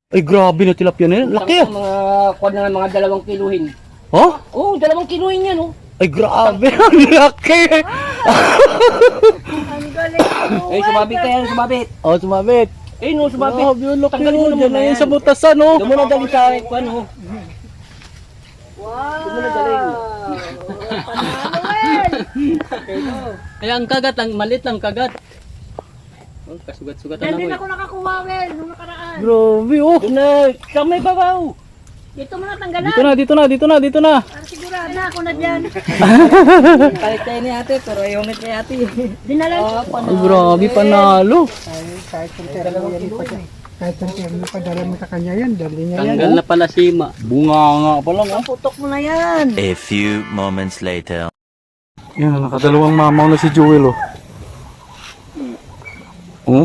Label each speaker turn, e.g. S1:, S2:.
S1: Ay, grabe na tilapia na yan. Laki ah.
S2: Mga kuwan na mga 2 kiluhin.
S1: Oh?
S2: Oo, 2 kiluhin yan oh.
S1: Ay, grabe. Ang laki.
S3: Ang galing mo.
S2: Eh, sumabit ka yan, sumabit.
S1: Oh, sumabit.
S2: Eh, no, sumabit.
S1: Grabe, ang laki.
S2: Tanggalin mo
S1: Oh,
S2: na
S1: dyan
S2: muna
S1: na yan
S2: yan.
S1: sa butasan, oh.
S2: Doon mo na dali sa kuwan oh.
S3: Wow.
S2: Doon mo na dali.
S3: Panalo,
S1: Kaya ang kagat, ang malit lang kagat. Oh, kasugat-sugatan
S3: Yan
S1: ako
S3: din
S1: eh.
S3: ako nakakuha, Wel, nung nakaraan.
S1: Grabe, oh.
S2: Doon na, sa may babaw.
S3: Dito mo na tanggalan.
S1: Dito na.
S3: Para sigurado na ako na dyan.
S2: Palit tayo ni ate, pero ayaw na kay ate.
S3: Dinala.
S1: Ay, grabe, panalo.
S4: Kahit ang padala mo sa kanya yan, dali niya yan.
S1: Tanggal na pala sima. Bunga nga pa lang, oh.
S3: Putok mo na yan.
S5: A few moments later.
S1: Yan, nakadalawang mamaw na si Jewel, oh. Oh?